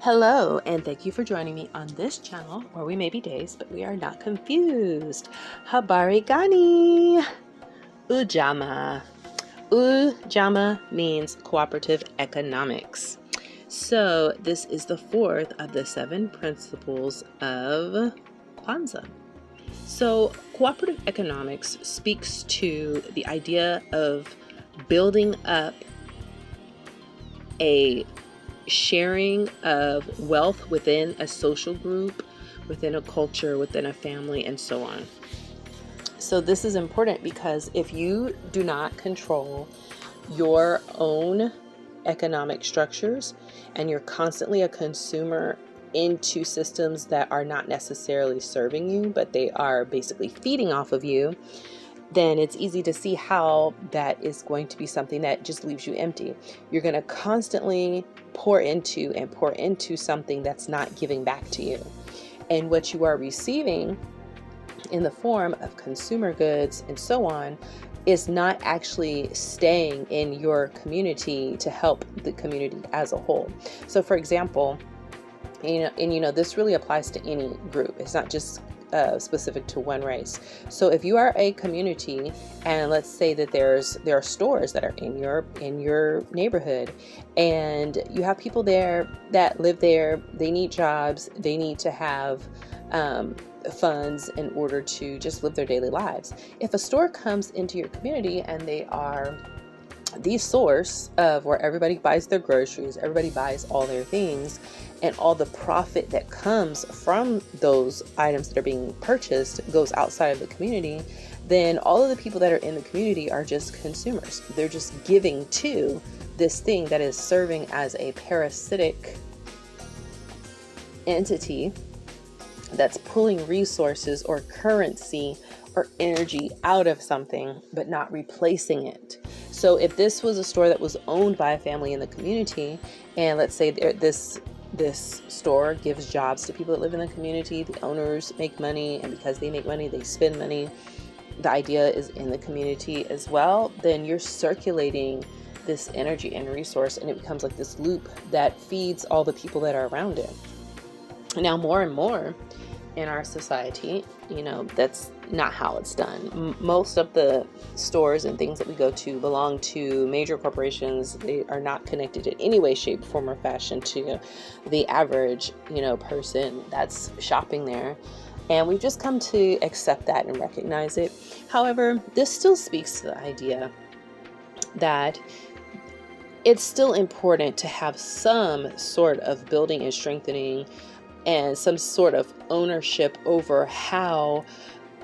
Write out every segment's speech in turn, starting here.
Hello, and thank you for joining me on this channel where we may be dazed, but we are not confused. Habari, gani. Ujamaa. Ujamaa means cooperative economics. So this is the fourth of the 7 principles of Kwanzaa. So cooperative economics speaks to the idea of building up a sharing of wealth within a social group, within a culture, within a family, and so on. So this is important because if you do not control your own economic structures and you're constantly a consumer into systems that are not necessarily serving you, but they are basically feeding off of you, then it's easy to see how that is going to be something that just leaves you empty. You're going to constantly pour into something that's not giving back to you. And what you are receiving in the form of consumer goods and so on is not actually staying in your community to help the community as a whole. So for example, this really applies to any group. It's not just specific to one race. So if you are a community and let's say that there are stores that are in your neighborhood and you have people there that live there, they need jobs, they need to have funds in order to just live their daily lives. If a store comes into your community and they are the source of where everybody buys their groceries, everybody buys all their things, and all the profit that comes from those items that are being purchased goes outside of the community, then all of the people that are in the community are just consumers. They're just giving to this thing that is serving as a parasitic entity that's pulling resources or currency or energy out of something but not replacing it. So if this was a store that was owned by a family in the community, and let's say this store gives jobs to people that live in the community, the owners make money, and because they make money, they spend money. The idea is in the community as well, then you're circulating this energy and resource, and it becomes like this loop that feeds all the people that are around it. Now, more and more in our society, that's not how it's done. Most of the stores and things that we go to belong to major corporations. They are not connected in any way, shape, form, or fashion to the average, person that's shopping there. And we've just come to accept that and recognize it. However, this still speaks to the idea that it's still important to have some sort of building and strengthening and some sort of ownership over how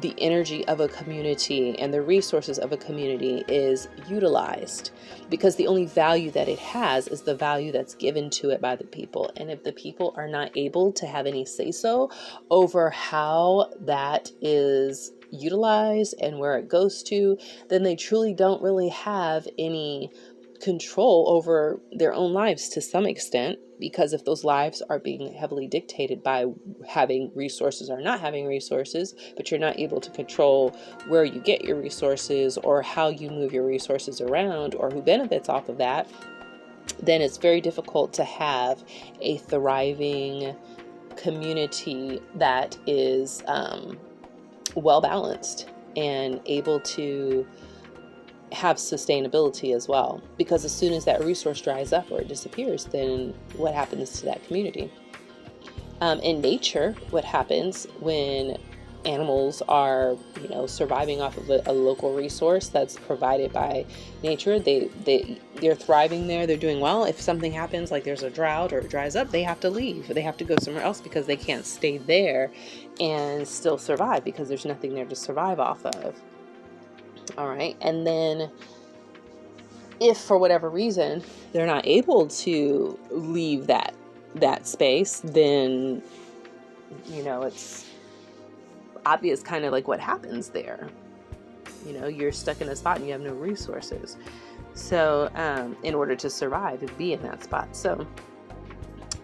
the energy of a community and the resources of a community is utilized, because the only value that it has is the value that's given to it by the people. And if the people are not able to have any say-so over how that is utilized and where it goes to, then they truly don't really have any control over their own lives to some extent, because if those lives are being heavily dictated by having resources or not having resources, but you're not able to control where you get your resources or how you move your resources around or who benefits off of that, then it's very difficult to have a thriving community that is well balanced and able to have sustainability as well. Because as soon as that resource dries up or it disappears, then what happens to that community? In nature, what happens when animals are, surviving off of a local resource that's provided by nature, they're thriving there, they're doing well. If something happens, like there's a drought or it dries up, they have to leave. They have to go somewhere else because they can't stay there and still survive because there's nothing there to survive off of. All right. And then if for whatever reason they're not able to leave that space, then, it's obvious kind of like what happens there. You're stuck in a spot and you have no resources. So in order to survive and be in that spot. So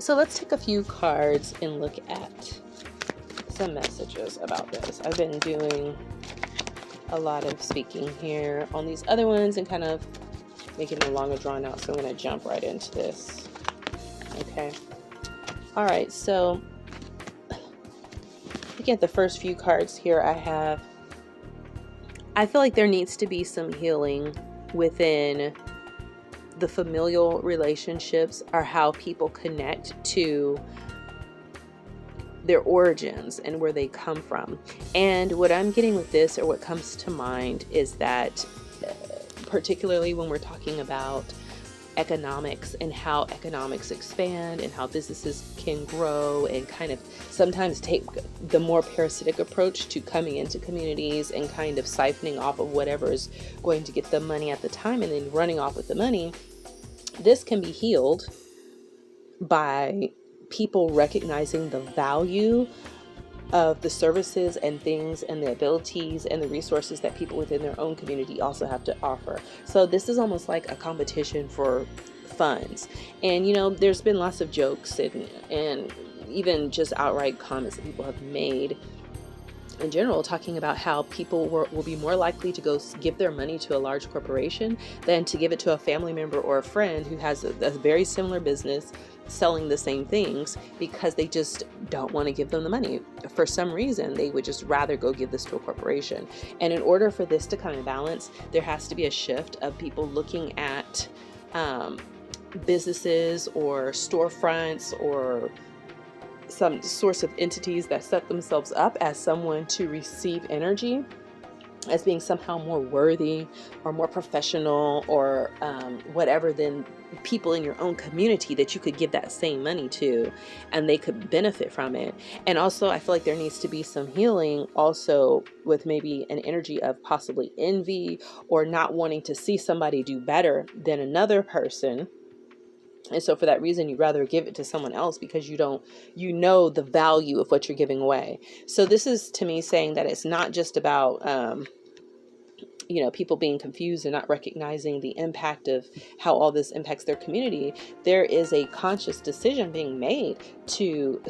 let's take a few cards and look at some messages about this. I've been doing a lot of speaking here on these other ones and kind of making them longer drawn out, so I'm going to jump right into this. Okay, All right, so looking at the first few cards here, I feel like there needs to be some healing within the familial relationships, or how people connect to their origins and where they come from. And what I'm getting with this, or what comes to mind, is that particularly when we're talking about economics and how economics expand and how businesses can grow and kind of sometimes take the more parasitic approach to coming into communities and kind of siphoning off of whatever is going to get them money at the time and then running off with the money. This can be healed by people recognizing the value of the services and things and the abilities and the resources that people within their own community also have to offer. So this is almost like a competition for funds. And there's been lots of jokes and even just outright comments that people have made in general, talking about how people will be more likely to go give their money to a large corporation than to give it to a family member or a friend who has a very similar business selling the same things, because they just don't want to give them the money. For some reason, they would just rather go give this to a corporation. And in order for this to come in balance, there has to be a shift of people looking at businesses or storefronts or some source of entities that set themselves up as someone to receive energy as being somehow more worthy or more professional or whatever than people in your own community that you could give that same money to, and they could benefit from it. And also, I feel like there needs to be some healing also with maybe an energy of possibly envy or not wanting to see somebody do better than another person. And so for that reason, you'd rather give it to someone else because you know the value of what you're giving away. So this is, to me, saying that it's not just about, people being confused and not recognizing the impact of how all this impacts their community. There is a conscious decision being made to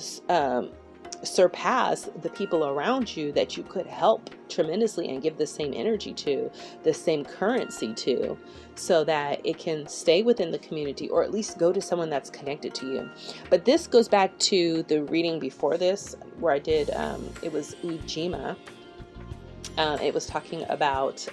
surpass the people around you that you could help tremendously and give the same energy to, the same currency to, so that it can stay within the community or at least go to someone that's connected to you. But this goes back to the reading before this where I did, it was Ujamaa. It was talking about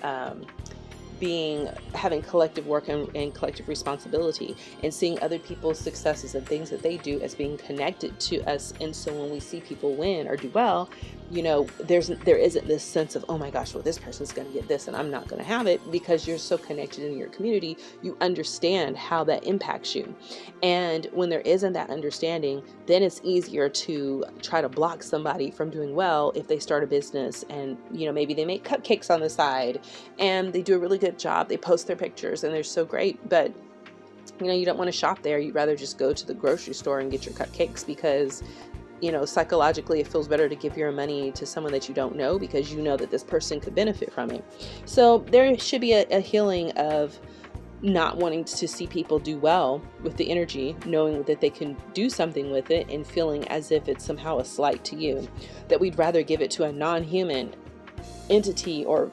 having collective work and collective responsibility and seeing other people's successes and things that they do as being connected to us. And so when we see people win or do well, there isn't this sense of, oh my gosh, well, this person's going to get this and I'm not going to have it, because you're so connected in your community. You understand how that impacts you. And when there isn't that understanding, then it's easier to try to block somebody from doing well if they start a business and, maybe they make cupcakes on the side and they do a really good job. They post their pictures and they're so great, but you don't want to shop there. You'd rather just go to the grocery store and get your cupcakes because psychologically it feels better to give your money to someone that you don't know, because you know that this person could benefit from it. So there should be a healing of not wanting to see people do well with the energy, knowing that they can do something with it and feeling as if it's somehow a slight to you, that we'd rather give it to a non-human entity or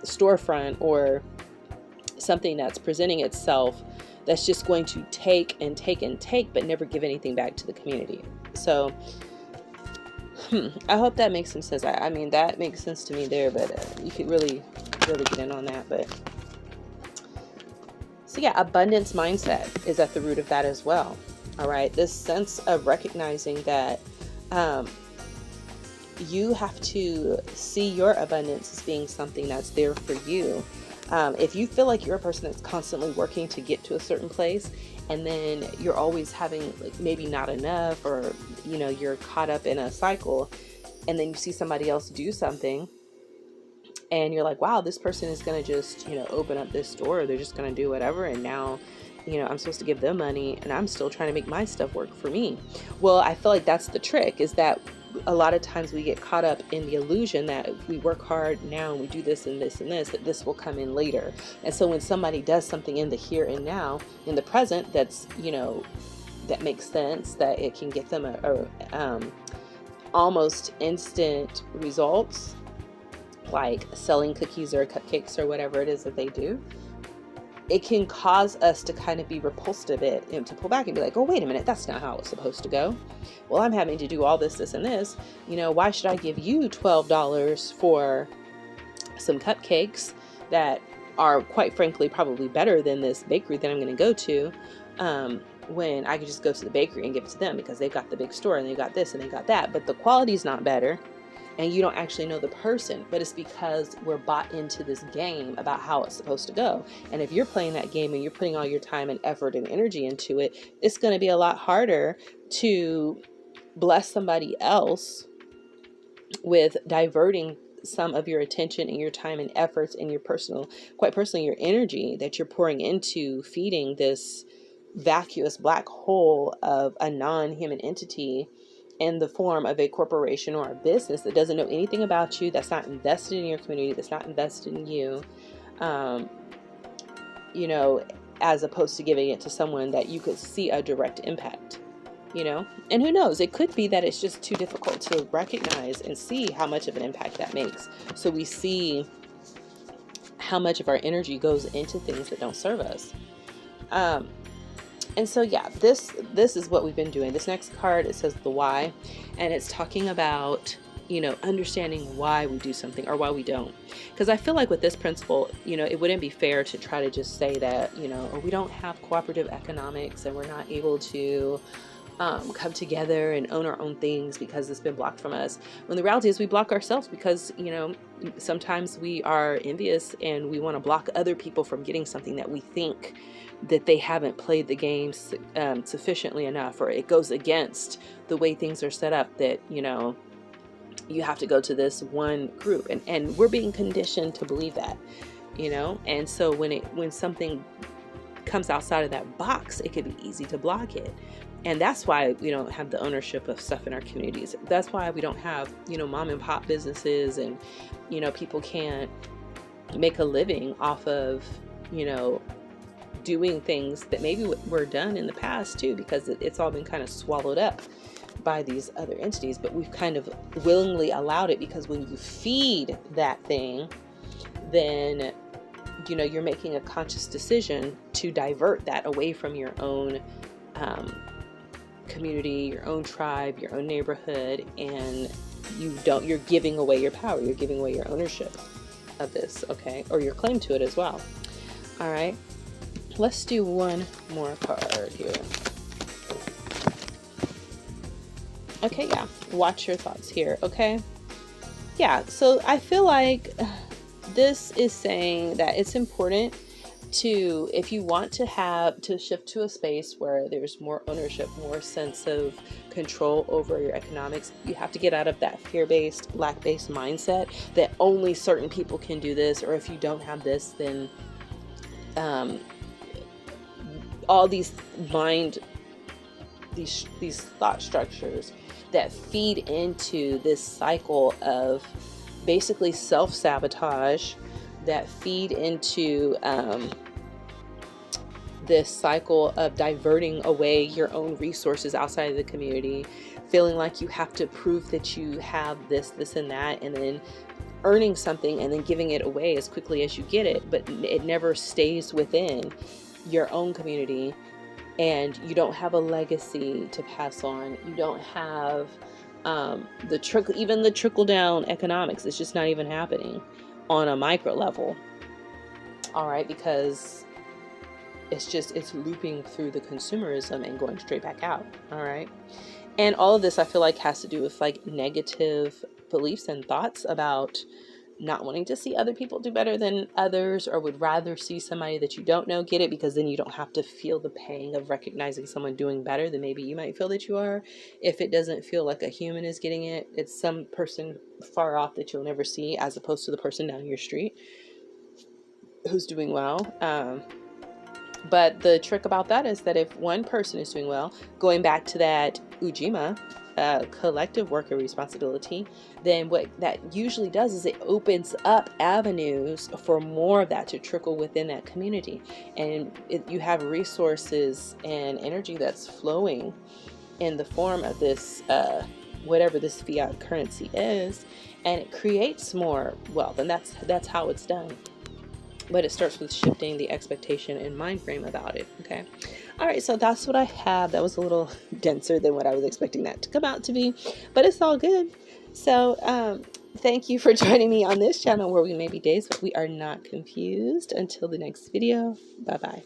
storefront or something that's presenting itself that's just going to take and take and take but never give anything back to the community. So I hope that makes some sense. I mean, that makes sense to me there, but you could really get in on that. But so yeah, abundance mindset is at the root of that as well. All right, this sense of recognizing that you have to see your abundance as being something that's there for you. If you feel like you're a person that's constantly working to get to a certain place, and then you're always having maybe not enough, or you're caught up in a cycle, and then you see somebody else do something and you're like, wow, this person is going to just open up this store, they're just going to do whatever, and now I'm supposed to give them money and I'm still trying to make my stuff work for me. Well, I feel like that's the trick, is that a lot of times we get caught up in the illusion that if we work hard now and we do this and this and this, that this will come in later. And so when somebody does something in the here and now, in the present, that's, that makes sense, that it can get them a almost instant results, like selling cookies or cupcakes or whatever it is that they do, it can cause us to kind of be repulsed a bit and to pull back and be like, oh, wait a minute, that's not how it's supposed to go. Well, I'm having to do all this, this, and this. Why should I give you $12 for some cupcakes that are, quite frankly, probably better than this bakery that I'm going to go to, when I could just go to the bakery and give it to them because they've got the big store and they've got this and they got that, but the quality's not better. And you don't actually know the person, but it's because we're bought into this game about how it's supposed to go. And if you're playing that game and you're putting all your time and effort and energy into it, it's going to be a lot harder to bless somebody else with diverting some of your attention and your time and efforts and your quite personally, your energy that you're pouring into feeding this vacuous black hole of a non-human entity in the form of a corporation or a business that doesn't know anything about you, that's not invested in your community, that's not invested in you, as opposed to giving it to someone that you could see a direct impact, and who knows, it could be that it's just too difficult to recognize and see how much of an impact that makes. So we see how much of our energy goes into things that don't serve us. And so, yeah, this is what we've been doing. This next card, it says the why, and it's talking about, understanding why we do something or why we don't. Because I feel like with this principle, it wouldn't be fair to try to just say that, we don't have cooperative economics and we're not able to come together and own our own things because it's been blocked from us. When the reality is we block ourselves because, sometimes we are envious and we want to block other people from getting something that we think that they haven't played the game sufficiently enough, or it goes against the way things are set up that, you have to go to this one group, and we're being conditioned to believe that, and so when something comes outside of that box, it could be easy to block it. And that's why we don't have the ownership of stuff in our communities. That's why we don't have, mom and pop businesses, and, people can't make a living off of, doing things that maybe were done in the past too, because it's all been kind of swallowed up by these other entities. But we've kind of willingly allowed it, because when you feed that thing, then, you're making a conscious decision to divert that away from your own community, your own tribe, your own neighborhood, and you're giving away your power, you're giving away your ownership of this, okay, or your claim to it as well. All right, let's do one more card here. Okay, yeah, watch your thoughts here, okay? Yeah, so I feel like this is saying that it's important to, if you want to shift to a space where there's more ownership, more sense of control over your economics, you have to get out of that fear-based, lack-based mindset that only certain people can do this, or if you don't have this, then all these thought structures that feed into this cycle of basically self-sabotage, that feed into this cycle of diverting away your own resources outside of the community, feeling like you have to prove that you have this, and that, and then earning something and then giving it away as quickly as you get it, but it never stays within your own community, and you don't have a legacy to pass on. You don't have the trickle down economics. It's just not even happening on a micro level. All right, because it's looping through the consumerism and going straight back out. All right. And all of this, I feel like, has to do with like negative beliefs and thoughts about not wanting to see other people do better than others, or would rather see somebody that you don't know get it, because then you don't have to feel the pang of recognizing someone doing better than maybe you might feel that you are. If it doesn't feel like a human is getting it, it's some person far off that you'll never see, as opposed to the person down your street who's doing well. But the trick about that is that if one person is doing well, going back to that Ujamaa, collective worker responsibility, then what that usually does is it opens up avenues for more of that to trickle within that community. And you have resources and energy that's flowing in the form of this, whatever this fiat currency is, and it creates more wealth. And that's how it's done. but it starts with shifting the expectation and mind frame about it. Okay. All right. So that's what I have. That was a little denser than what I was expecting that to come out to be, but it's all good. So, thank you for joining me on this channel where we may be dazed, but we are not confused. Until the next video. Bye bye.